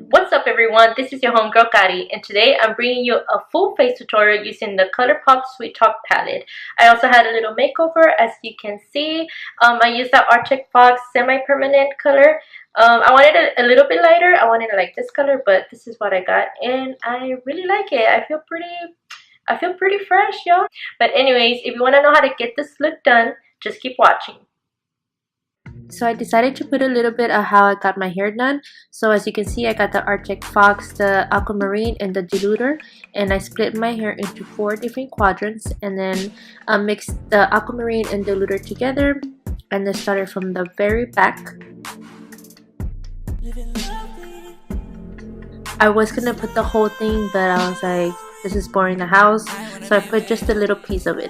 What's up everyone, this is your homegirl Kari, and today I'm bringing you a full face tutorial using the Colourpop Sweet Talk palette. I also had a little makeover, as you can see. I used that Arctic Fox semi-permanent color. I wanted it a little bit lighter. I wanted it like this color, but this is what I got and I really like it. I feel pretty fresh, y'all. But anyways, if you want to know how to get this look done, just keep watching. So I decided to put a little bit of how I got my hair done. So as you can see, I got the Arctic Fox, the aquamarine, and the diluter, and I split my hair into 4 different quadrants and then mixed the aquamarine and diluter together, and then started from the very back. I was gonna put the whole thing, but I was like, this is boring the house, so I put just a little piece of it.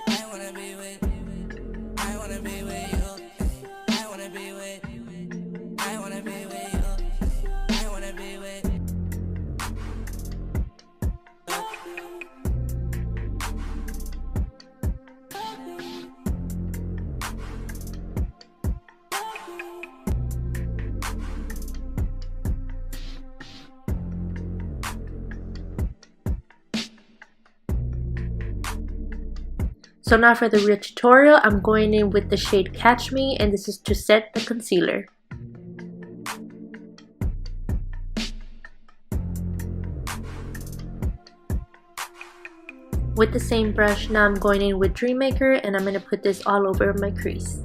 So now for the real tutorial, I'm going in with the shade Catch Me, and this is to set the concealer. With the same brush, now I'm going in with Dream Maker, and I'm going to put this all over my crease.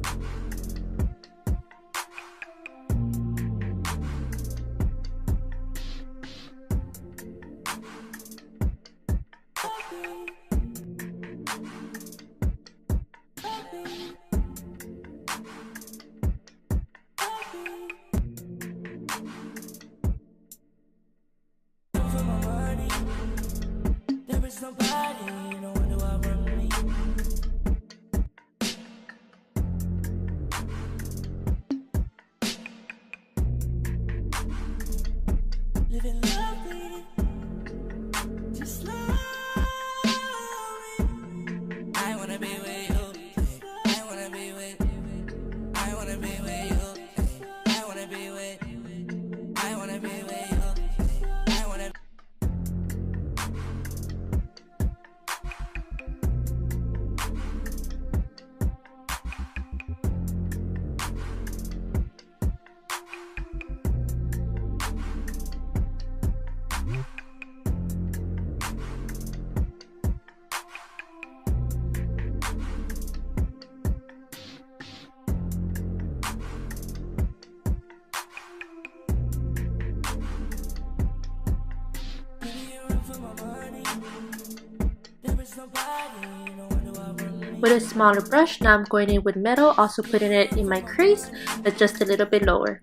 With a smaller brush, now I'm going in with metal, also putting it in my crease, but just a little bit lower.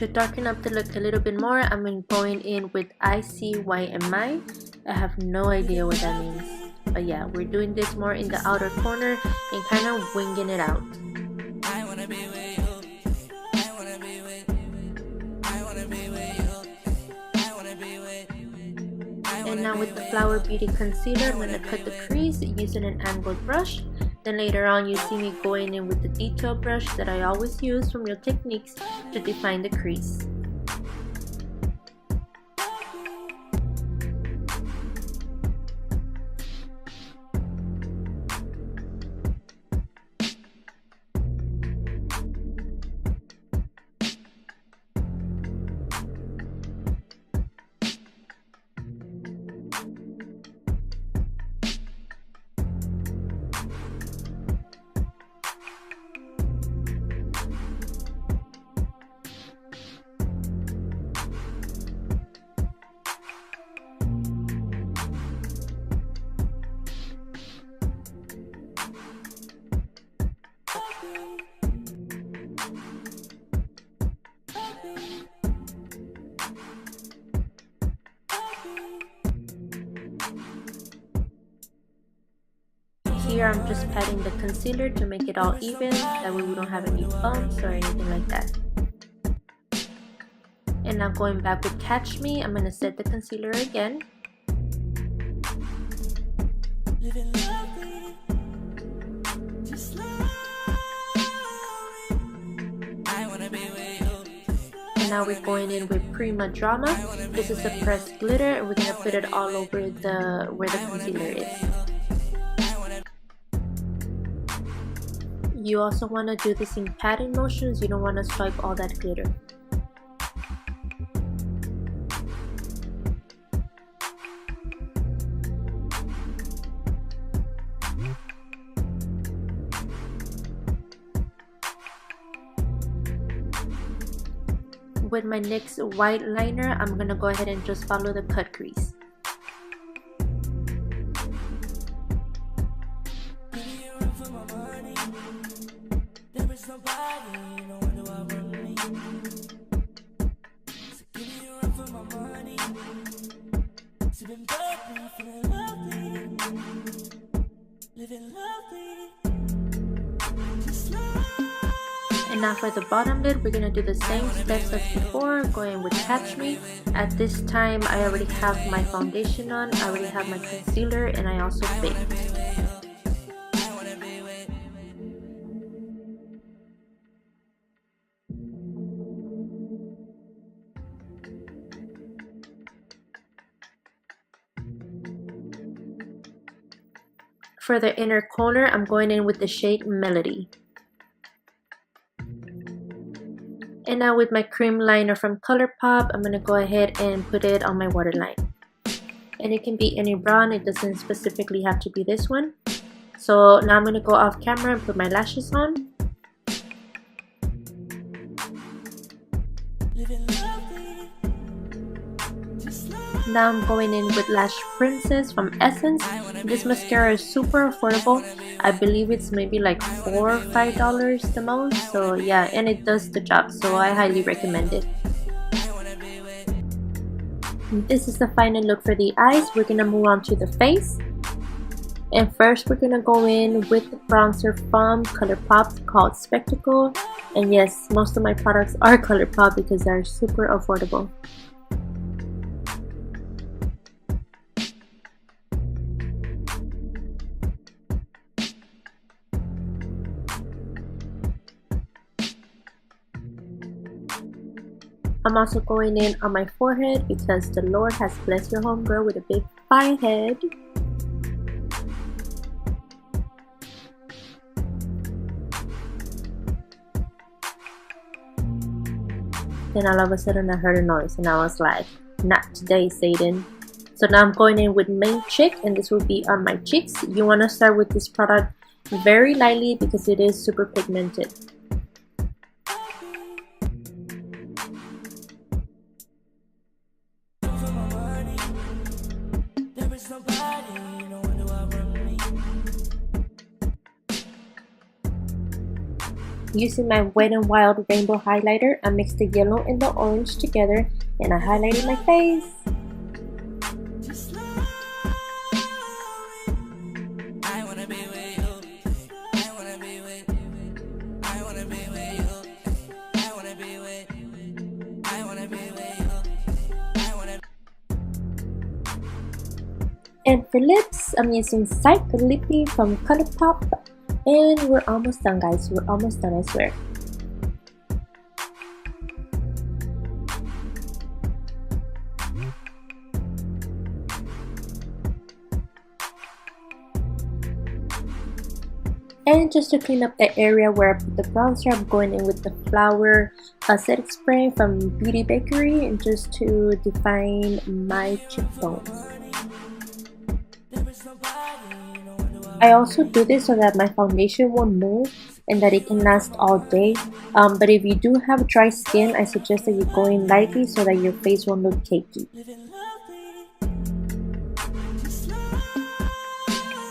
To darken up the look a little bit more, I'm going in with ICYMI. I have no idea what that means. But yeah, we're doing this more in the outer corner and kind of winging it out. And now with the Flower Beauty Concealer, I'm going to cut the crease using an angled brush. Then later on, you see me going in with the detail brush that I always use from Real Techniques to define the crease. here I'm just patting the concealer to make it all even, that way we don't have any bumps or anything like that. And now going back with Catch Me, I'm going to set the concealer again. And now we're going in with Prima Drama. This is the pressed glitter, and we're going to put it all over where the concealer is. You also want to do this in patting motions. You don't want to swipe all that glitter. With my NYX white liner, I'm going to go ahead and just follow the cut crease. And now for the bottom lid, we're going to do the same steps as before, going with Catch Me. At this time, I already have my foundation on, I already have my concealer, and I also baked. For the inner corner, I'm going in with the shade Melody. And now with my cream liner from Colourpop, I'm going to go ahead and put it on my waterline. And it can be any brown, it doesn't specifically have to be this one. So now I'm going to go off camera and put my lashes on. Now I'm going in with Lash Princess from Essence. This mascara is super affordable. I believe it's maybe like $4 or $5 the most. So yeah, and it does the job, so I highly recommend it. This is the final look for the eyes. We're gonna move on to the face. And first we're gonna go in with the bronzer from Colourpop called Spectacle. And yes, most of my products are Colourpop because they're super affordable. I'm also going in on my forehead because the Lord has blessed your homegirl with a big forehead. Then all of a sudden I heard a noise and I was like, not today, Satan. So now I'm going in with Main Chick, and this will be on my cheeks. You want to start with this product very lightly because it is super pigmented. Using my Wet n Wild Rainbow Highlighter, I mixed the yellow and the orange together and I highlighted my face. And for lips, I'm using Psych Lippy from Colourpop. And we're almost done, guys. We're almost done, I swear. And just to clean up the area where I put the bronzer, I'm going in with the Flower setting spray from Beauty Bakery, and just to define my cheekbones. I also do this so that my foundation won't move and that it can last all day. But if you do have dry skin, I suggest that you go in lightly so that your face won't look cakey.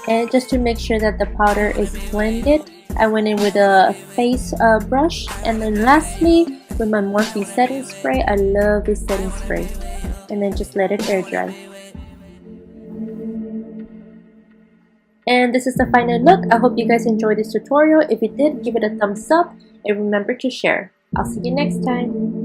And just to make sure that the powder is blended, I went in with a face brush. And then lastly, with my Morphe setting spray. I love this setting spray. And then just let it air dry. And this is the final look. I hope you guys enjoyed this tutorial. If you did, give it a thumbs up and remember to share. I'll see you next time.